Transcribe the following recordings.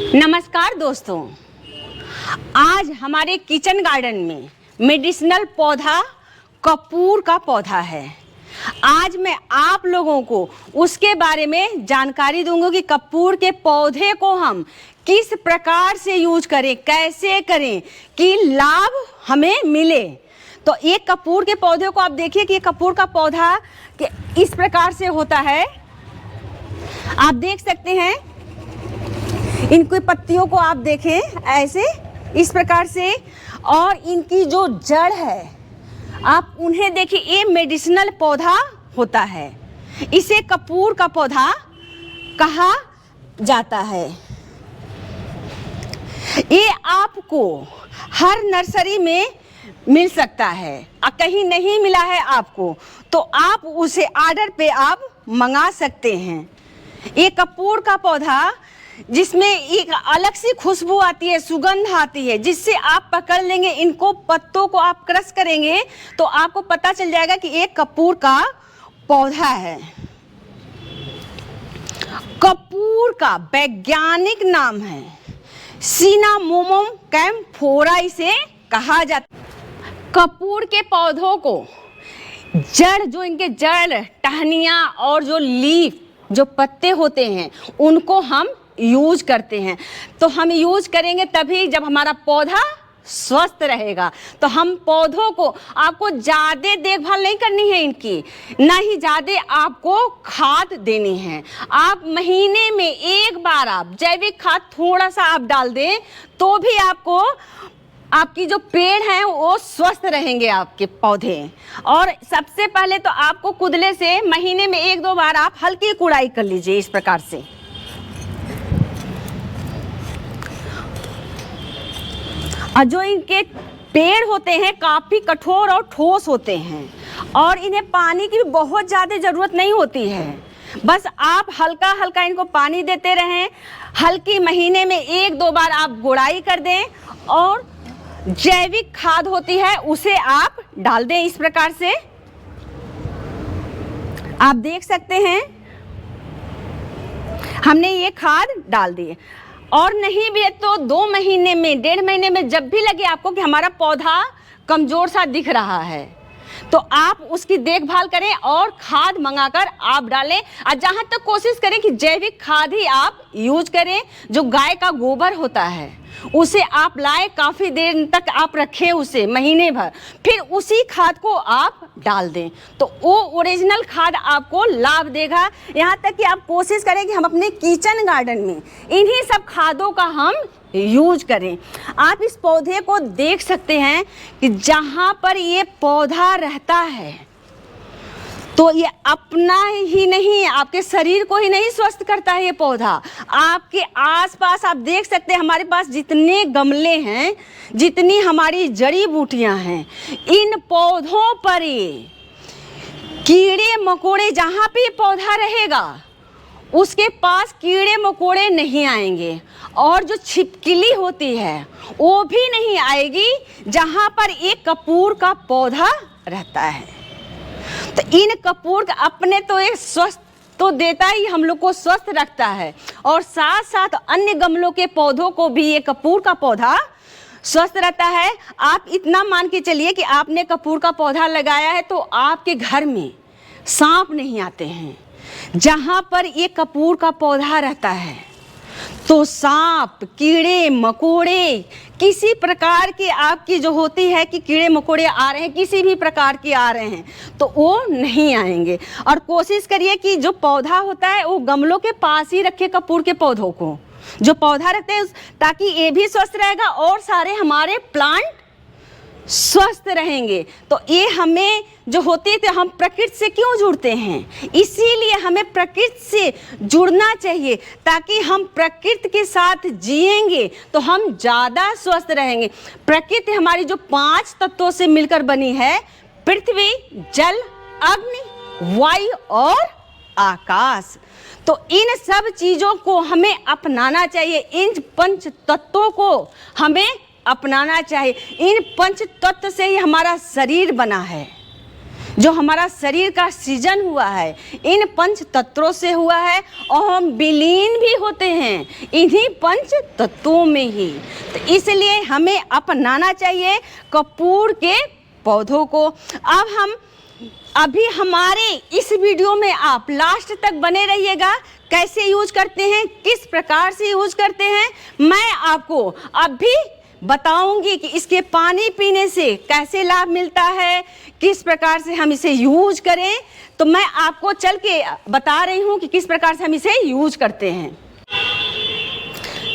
नमस्कार दोस्तों, आज हमारे किचन गार्डन में मेडिसिनल पौधा कपूर का पौधा है। आज मैं आप लोगों को उसके बारे में जानकारी दूंगा कि कपूर के पौधे को हम किस प्रकार से यूज करें, कैसे करें कि लाभ हमें मिले। तो एक कपूर के पौधे को आप देखिए कि कपूर का पौधा इस प्रकार से होता है। आप देख सकते हैं, इनकी पत्तियों को आप देखें ऐसे इस प्रकार से, और इनकी जो जड़ है आप उन्हें देखिए, ये मेडिसिनल पौधा होता है। इसे कपूर का पौधा कहा जाता है। ये आपको हर नर्सरी में मिल सकता है, कहीं नहीं मिला है आपको तो आप उसे ऑर्डर पे आप मंगा सकते हैं। ये कपूर का पौधा जिसमें एक अलग सी खुशबू आती है, सुगंध आती है, जिससे आप पकड़ लेंगे इनको, पत्तों को आप क्रश करेंगे तो आपको पता चल जाएगा कि एक कपूर का पौधा है। कपूर का वैज्ञानिक नाम है सिनामोमम कैम्फोरा, इसे कहा जाता है। कपूर के पौधों को जड़, जो इनके जड़, टहनियाँ और जो लीफ, जो पत्ते होते हैं, उनको हम यूज करते हैं। तो हम यूज करेंगे तभी जब हमारा पौधा स्वस्थ रहेगा। तो हम पौधों को, आपको ज़्यादा देखभाल नहीं करनी है इनकी, ना ही ज़्यादा आपको खाद देनी है। आप महीने में एक बार आप जैविक खाद थोड़ा सा आप डाल दें तो भी आपको, आपकी जो पेड़ हैं वो स्वस्थ रहेंगे आपके पौधे। और सबसे पहले तो आपको कुदले से महीने में एक दो बार आप हल्की कुड़ाई कर लीजिए इस प्रकार से। और जो इनके पेड़ होते हैं काफ़ी कठोर और ठोस होते हैं, और इन्हें पानी की भी बहुत ज़्यादा ज़रूरत नहीं होती है। बस आप हल्का हल्का इनको पानी देते रहें, हल्की महीने में एक दो बार आप गुड़ाई कर दें, और जैविक खाद होती है उसे आप डाल दें इस प्रकार से। आप देख सकते हैं हमने ये खाद डाल दी, और नहीं भी है तो 2 महीने में, 1.5 महीने में जब भी लगे आपको कि हमारा पौधा कमज़ोर सा दिख रहा है तो आप उसकी देखभाल करें और खाद मंगाकर आप डालें। और जहाँ तक कोशिश करें कि जैविक खाद ही आप यूज करें। जो गाय का गोबर होता है उसे आप लाएं, काफ़ी देर तक आप रखें उसे, महीने भर, फिर उसी खाद को आप डाल दें तो वो ओरिजिनल खाद आपको लाभ देगा। यहाँ तक कि आप कोशिश करें कि हम अपने किचन गार्डन में इन्हीं सब खादों का हम यूज करें। आप इस पौधे को देख सकते हैं कि जहाँ पर ये पौधा रहता है तो ये अपना ही नहीं, आपके शरीर को ही नहीं स्वस्थ करता है ये पौधा, आपके आसपास आप देख सकते हैं हमारे पास जितने गमले हैं, जितनी हमारी जड़ी बूटियां हैं, इन पौधों पर ये कीड़े मकोड़े, जहाँ पे ये पौधा रहेगा उसके पास कीड़े मकोड़े नहीं आएंगे, और जो छिपकली होती है वो भी नहीं आएगी जहाँ पर एक कपूर का पौधा रहता है। तो इन कपूर का अपने तो एक स्वस्थ तो देता ही, हम लोग को स्वस्थ रखता है, और साथ साथ अन्य गमलों के पौधों को भी ये कपूर का पौधा स्वस्थ रहता है। आप इतना मान के चलिए कि आपने कपूर का पौधा लगाया है तो आपके घर में सांप नहीं आते हैं। जहाँ पर ये कपूर का पौधा रहता है तो सांप, कीड़े मकोड़े, किसी प्रकार की आपकी जो होती है कि कीड़े मकोड़े आ रहे हैं, किसी भी प्रकार के आ रहे हैं तो वो नहीं आएंगे। और कोशिश करिए कि जो पौधा होता है वो गमलों के पास ही रखे, कपूर के पौधों को, जो पौधा रखते हैं, ताकि ये भी स्वस्थ रहेगा और सारे हमारे प्लांट स्वस्थ रहेंगे। तो ये हमें जो होते थे, हम प्रकृति से क्यों जुड़ते हैं, इसीलिए हमें प्रकृति से जुड़ना चाहिए, ताकि हम प्रकृति के साथ जिएंगे तो हम ज़्यादा स्वस्थ रहेंगे। प्रकृति हमारी जो 5 तत्वों से मिलकर बनी है, पृथ्वी, जल, अग्नि, वायु और आकाश। तो इन सब चीज़ों को हमें अपनाना चाहिए, इन 5 तत्वों को हमें अपनाना चाहिए। इन 5 तत्व से ही हमारा शरीर बना है। जो हमारा शरीर का सृजन हुआ है इन पंच तत्वों से हुआ है और हम विलीन भी होते हैं इन्हीं पंच तत्वों में ही। तो इसलिए हमें अपनाना चाहिए कपूर के पौधों को। अब अभी हमारे इस वीडियो में आप लास्ट तक बने रहिएगा। कैसे यूज करते हैं, किस प्रकार से यूज करते हैं, मैं आपको अभी बताऊंगी कि इसके पानी पीने से कैसे लाभ मिलता है, किस प्रकार से हम इसे यूज करें। तो मैं आपको चल के बता रही हूं कि किस प्रकार से हम इसे यूज करते हैं।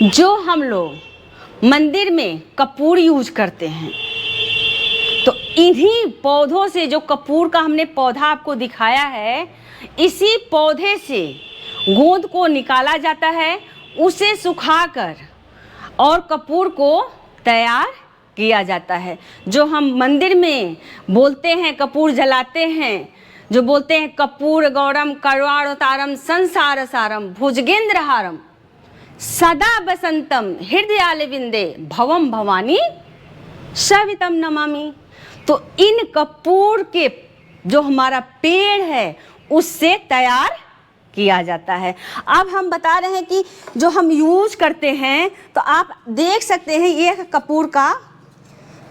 जो हम लोग मंदिर में कपूर यूज करते हैं तो इन्हीं पौधों से, जो कपूर का हमने पौधा आपको दिखाया है, इसी पौधे से गोंद को निकाला जाता है, उसे सुखाकर और कपूर को तैयार किया जाता है। जो हम मंदिर में बोलते हैं, कपूर जलाते हैं, जो बोलते हैं कपूर गौरम करवाणोतारम संसार सारम भुजगेंद्रहारम सदा बसंतम हृदयालविंदे भवम भवानी सवितम नमामि। तो इन कपूर के जो हमारा पेड़ है उससे तैयार किया जाता है। अब हम बता रहे हैं कि जो हम यूज करते हैं, तो आप देख सकते हैं ये कपूर का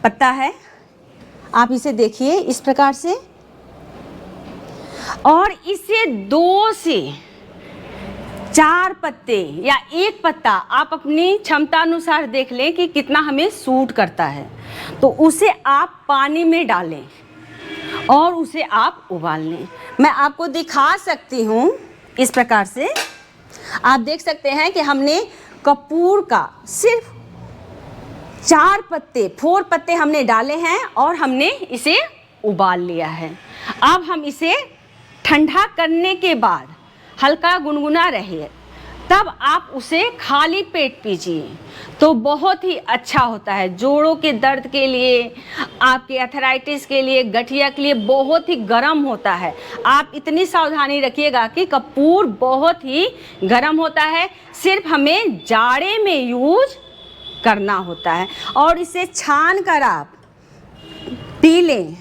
पत्ता है, आप इसे देखिए इस प्रकार से, और इसे 2 से 4 पत्ते या 1 पत्ता आप अपनी क्षमता अनुसार देख लें कि कितना हमें सूट करता है, तो उसे आप पानी में डालें और उसे आप उबाल लें। मैं आपको दिखा सकती हूँ इस प्रकार से, आप देख सकते हैं कि हमने कपूर का सिर्फ 4 पत्ते हमने डाले हैं और हमने इसे उबाल लिया है। अब हम इसे ठंडा करने के बाद हल्का गुनगुना रहे तब आप उसे खाली पेट पीजिए, तो बहुत ही अच्छा होता है। जोड़ों के दर्द के लिए, आपके अर्थराइटिस के लिए, गठिया के लिए बहुत ही गर्म होता है। आप इतनी सावधानी रखिएगा कि कपूर बहुत ही गर्म होता है, सिर्फ हमें जाड़े में यूज करना होता है। और इसे छान कर आप पी लें।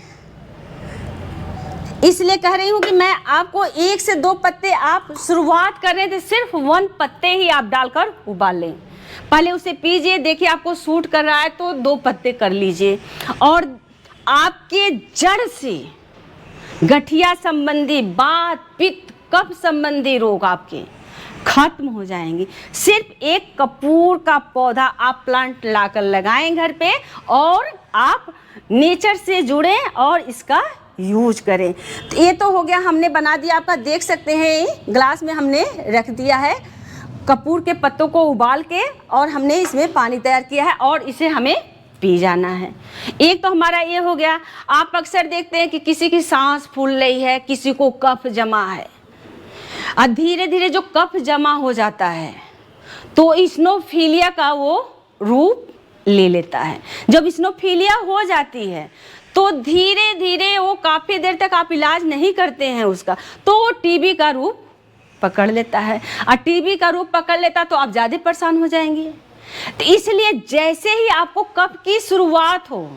इसलिए कह रही हूँ कि मैं आपको 1 से 2 पत्ते, आप शुरुआत कर रहे थे सिर्फ 1 पत्ते ही आप डालकर उबाल लें। पहले उसे पीजिए, देखिए आपको सूट कर रहा है तो 2 पत्ते कर लीजिए, और आपके जड़ से गठिया संबंधी, वात, पित्त, कफ संबंधी रोग आपके खत्म हो जाएंगे। सिर्फ एक कपूर का पौधा आप प्लांट लाकर लगाएं घर पे, और आप नेचर से जुड़ें और इसका यूज करें। तो ये तो हो गया, हमने बना दिया, आपका देख सकते हैं ग्लास में हमने रख दिया है कपूर के पत्तों को उबाल के, और हमने इसमें पानी तैयार किया है और इसे हमें पी जाना है। एक तो हमारा ये हो गया। आप अक्सर देखते हैं कि किसी की सांस फूल रही है, किसी को कफ जमा है, और धीरे धीरे जो कफ जमा हो जाता है तो इस्नोफीलिया का वो रूप ले लेता है। जब इस्नोफीलिया हो जाती है तो धीरे धीरे वो काफ़ी देर तक आप इलाज नहीं करते हैं उसका, तो वो टीबी का रूप पकड़ लेता है, और टीबी का रूप पकड़ लेता तो आप ज़्यादा परेशान हो जाएंगे। तो इसलिए जैसे ही आपको कफ की शुरुआत हो,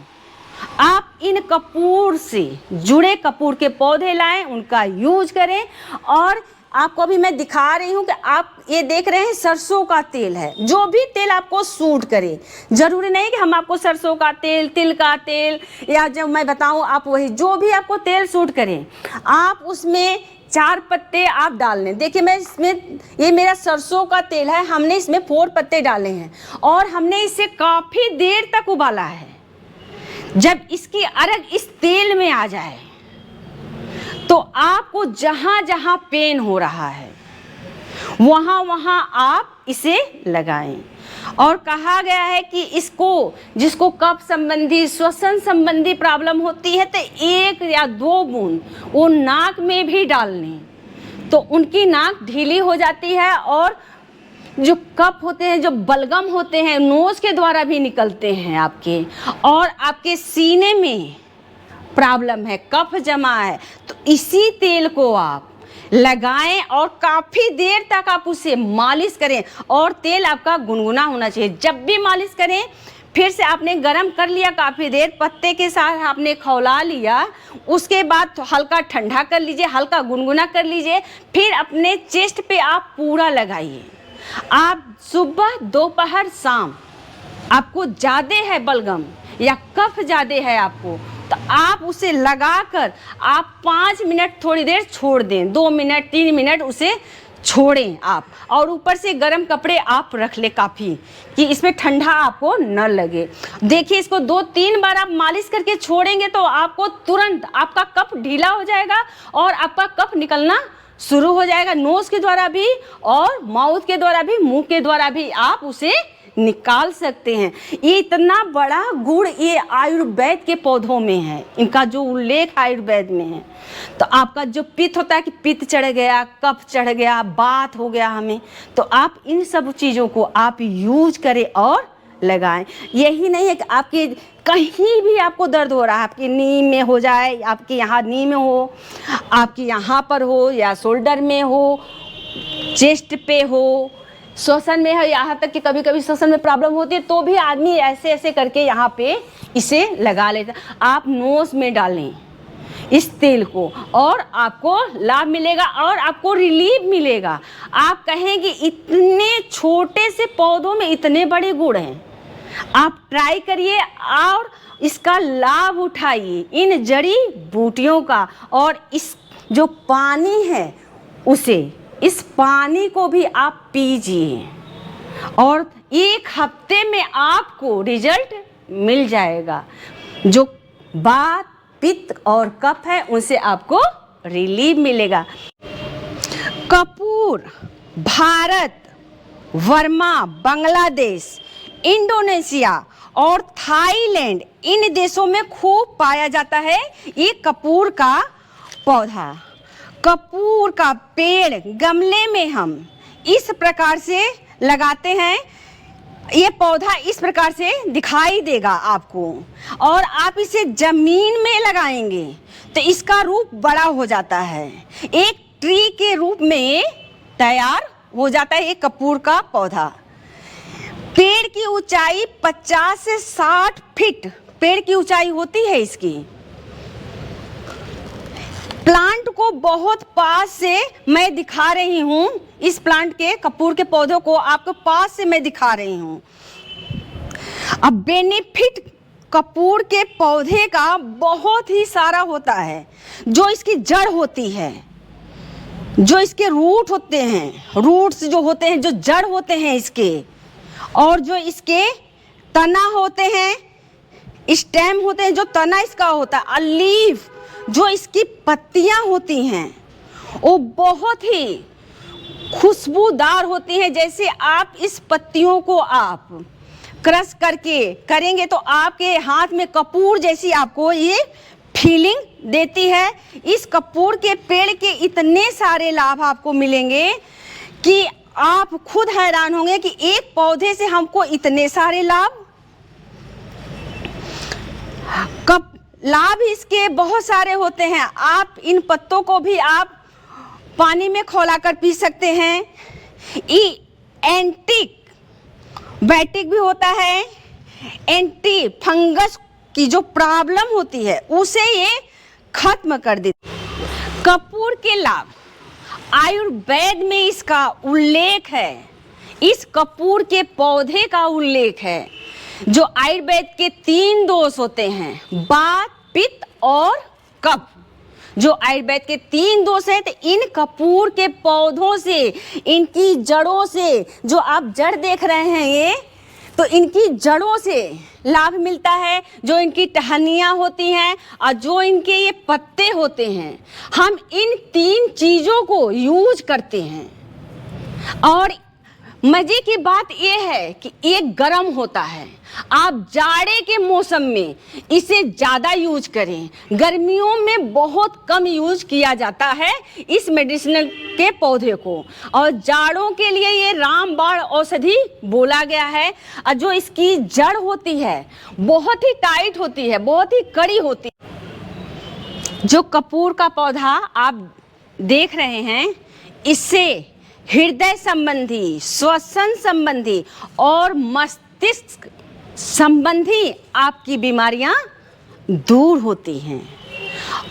आप इन कपूर से जुड़े कपूर के पौधे लाएं, उनका यूज करें। और आपको अभी मैं दिखा रही हूँ कि आप ये देख रहे हैं सरसों का तेल है, जो भी तेल आपको सूट करे। जरूरी नहीं कि हम आपको सरसों का तेल, तिल का तेल, या जब मैं बताऊँ आप वही, जो भी आपको तेल सूट करें आप उसमें 4 पत्ते आप डाल लें। देखिए मैं इसमें, ये मेरा सरसों का तेल है, हमने इसमें 4 पत्ते डाले हैं और हमने इसे काफ़ी देर तक उबाला है। जब इसकी अरग इस तेल में आ जाए तो आपको जहाँ जहाँ पेन हो रहा है वहाँ वहाँ आप इसे लगाएं। और कहा गया है कि इसको, जिसको कफ संबंधी, श्वसन संबंधी प्रॉब्लम होती है, तो 1 या 2 बूंद वो नाक में भी डाल लें, तो उनकी नाक ढीली हो जाती है। और जो कफ होते हैं, जो बलगम होते हैं, नोज के द्वारा भी निकलते हैं आपके, और आपके सीने में प्रॉब्लम है, कफ जमा है, तो इसी तेल को आप लगाएं और काफ़ी देर तक आप उसे मालिश करें। और तेल आपका गुनगुना होना चाहिए। जब भी मालिश करें फिर से आपने गरम कर लिया काफ़ी देर, पत्ते के साथ आपने खौला लिया, उसके बाद हल्का ठंडा कर लीजिए, हल्का गुनगुना कर लीजिए, फिर अपने चेस्ट पे आप पूरा लगाइए। आप सुबह, दोपहर, शाम आपको ज़्यादा है बलगम या कफ ज़्यादा है आपको, तो आप उसे लगाकर आप 5 मिनट थोड़ी देर छोड़ दें, 2 मिनट 3 मिनट उसे छोड़ें आप, और ऊपर से गर्म कपड़े आप रख ले काफ़ी, कि इसमें ठंडा आपको न लगे। देखिए इसको 2-3 बार आप मालिश करके छोड़ेंगे तो आपको तुरंत आपका कफ ढीला हो जाएगा और आपका कफ निकलना शुरू हो जाएगा, नोज़ के द्वारा भी और माउथ के द्वारा भी, मुंह के द्वारा भी आप उसे निकाल सकते हैं। ये इतना बड़ा गुण ये आयुर्वेद के पौधों में है, इनका जो उल्लेख आयुर्वेद में है। तो आपका जो पित्त होता है कि पित्त चढ़ गया, कफ चढ़ गया, बात हो गया हमें, तो आप इन सब चीज़ों को आप यूज करें और लगाएं। यही नहीं है कि आपके कहीं भी आपको दर्द हो रहा है, आपकी नी में हो जाए, आपके यहाँ नी में हो, आपके यहाँ पर हो, या शोल्डर में हो, चेस्ट पे हो, श्वसन में है, यहाँ तक कि कभी कभी श्वसन में प्रॉब्लम होती है, तो भी आदमी ऐसे ऐसे करके यहाँ पे इसे लगा लेता। आप नोज़ में डालें इस तेल को और आपको लाभ मिलेगा और आपको रिलीफ मिलेगा। आप कहेंगे इतने छोटे से पौधों में इतने बड़े गुण हैं। आप ट्राई करिए और इसका लाभ उठाइए, इन जड़ी बूटियों का। और इस जो पानी है उसे, इस पानी को भी आप पीजिए और 1 हफ्ते में आपको रिजल्ट मिल जाएगा। जो बात, पित्त और कफ है उनसे आपको रिलीफ मिलेगा। कपूर भारत, बर्मा, बांग्लादेश, इंडोनेशिया और थाईलैंड, इन देशों में खूब पाया जाता है ये कपूर का पौधा। कपूर का पेड़ गमले में हम इस प्रकार से लगाते हैं, ये पौधा इस प्रकार से दिखाई देगा आपको, और आप इसे जमीन में लगाएंगे तो इसका रूप बड़ा हो जाता है, एक ट्री के रूप में तैयार हो जाता है ये कपूर का पौधा। पेड़ की ऊंचाई 50 से 60 फीट पेड़ की ऊंचाई होती है इसकी। प्लांट को बहुत पास से मैं दिखा रही हूँ, इस प्लांट के कपूर के पौधों को आपको पास से मैं दिखा रही हूँ। अब बेनिफिट कपूर के पौधे का बहुत ही सारा होता है। जो इसकी जड़ होती है, जो इसके रूट होते हैं, रूट्स जो होते हैं, जो जड़ होते हैं इसके, और जो इसके तना होते हैं, स्टेम होते हैं, जो तना इसका होता है, लीफ, जो इसकी पत्तियां होती हैं वो बहुत ही खुशबूदार होती हैं। जैसे आप इस पत्तियों को आप क्रश करके करेंगे तो आपके हाथ में कपूर जैसी आपको ये फीलिंग देती है। इस कपूर के पेड़ के इतने सारे लाभ आपको मिलेंगे कि आप खुद हैरान होंगे कि एक पौधे से हमको इतने सारे लाभ। लाभ इसके बहुत सारे होते हैं। आप इन पत्तों को भी आप पानी में खौलाकर पी सकते हैं। एंटीबायोटिक भी होता है, एंटी फंगस की जो प्रॉब्लम होती है उसे ये खत्म कर देती है। कपूर के लाभ आयुर्वेद में इसका उल्लेख है, इस कपूर के पौधे का उल्लेख है। जो आयुर्वेद के 3 दोष होते हैं, बात, पित्त और कफ, जो आयुर्वेद के 3 दोष हैं, तो इन कपूर के पौधों से, इनकी जड़ों से, जो आप जड़ देख रहे हैं ये, तो इनकी जड़ों से लाभ मिलता है। जो इनकी टहनियाँ होती हैं और जो इनके ये पत्ते होते हैं, हम इन 3 चीज़ों को यूज करते हैं। और मज़े की बात ये है कि ये गर्म होता है। आप जाड़े के मौसम में इसे ज़्यादा यूज करें, गर्मियों में बहुत कम यूज किया जाता है इस मेडिसिनल के पौधे को। और जाड़ों के लिए ये रामबाण औषधि बोला गया है। और जो इसकी जड़ होती है बहुत ही टाइट होती है, बहुत ही कड़ी होती है। जो कपूर का पौधा आप देख रहे हैं, इससे हृदय संबंधी, श्वसन संबंधी और मस्तिष्क संबंधी आपकी बीमारियां दूर होती हैं।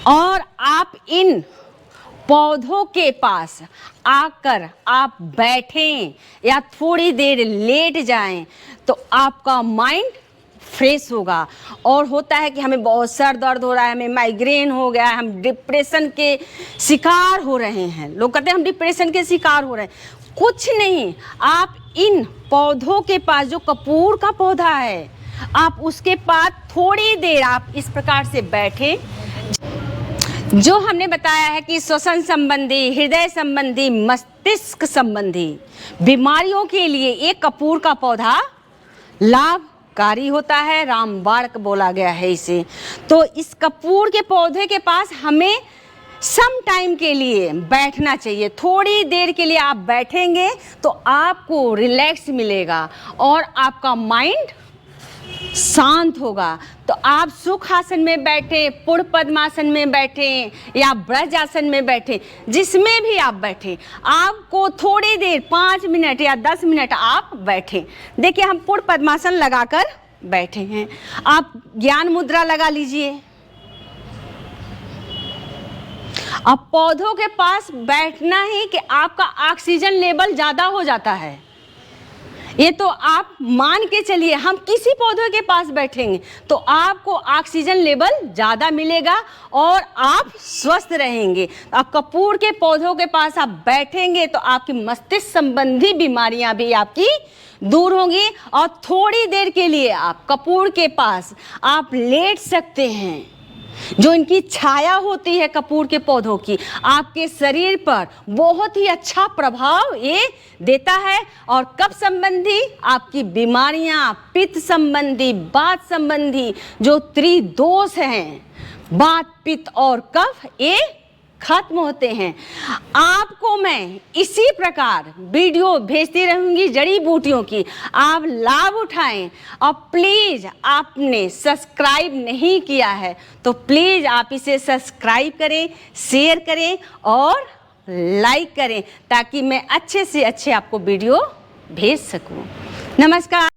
और आप इन पौधों के पास आकर आप बैठें या थोड़ी देर लेट जाएं तो आपका माइंड फ्रेश होगा। और होता है कि हमें बहुत सर दर्द हो रहा है, हमें माइग्रेन हो गया है, हम डिप्रेशन के शिकार हो रहे हैं। लोग कहते हैं हम डिप्रेशन के शिकार हो रहे हैं। कुछ नहीं, आप इन पौधों के पास, जो कपूर का पौधा है, आप उसके पास थोड़ी देर आप इस प्रकार से बैठें। जो हमने बताया है कि श्वसन संबंधी, हृदय संबंधी, मस्तिष्क संबंधी बीमारियों के लिए एक कपूर का पौधा लाभकारी होता है। रामबाण बोला गया है इसे। तो इस कपूर के पौधे के पास हमें सम टाइम के लिए बैठना चाहिए। थोड़ी देर के लिए आप बैठेंगे तो आपको रिलैक्स मिलेगा और आपका माइंड शांत होगा। तो आप सुख आसन में बैठे, पूर्ण पद्मासन में बैठे या ब्रज आसन में बैठे, जिसमें भी आप बैठे, आपको थोड़ी देर 5 मिनट या 10 मिनट आप बैठे। देखिए हम पूर्ण पद्मासन लगाकर बैठे हैं। आप ज्ञान मुद्रा लगा लीजिए। अब पौधों के पास बैठना ही कि आपका ऑक्सीजन लेवल ज़्यादा हो जाता है। ये तो आप मान के चलिए, हम किसी पौधे के पास बैठेंगे तो आपको ऑक्सीजन लेवल ज़्यादा मिलेगा और आप स्वस्थ रहेंगे। अब कपूर के पौधों के पास आप बैठेंगे तो आपकी मस्तिष्क संबंधी बीमारियां भी आपकी दूर होंगी। और थोड़ी देर के लिए आप कपूर के पास आप लेट सकते हैं। जो इनकी छाया होती है कपूर के पौधों की, आपके शरीर पर बहुत ही अच्छा प्रभाव ये देता है। और कफ संबंधी आपकी बीमारियां, पित्त संबंधी, वात संबंधी जो त्रिदोष हैं, वात, पित्त और कफ, ये खत्म होते हैं। आपको मैं इसी प्रकार वीडियो भेजती रहूंगी जड़ी बूटियों की, आप लाभ उठाएं। और प्लीज़ आपने सब्सक्राइब नहीं किया है तो प्लीज़ आप इसे सब्सक्राइब करें, शेयर करें और लाइक करें, ताकि मैं अच्छे से अच्छे आपको वीडियो भेज सकूं। नमस्कार।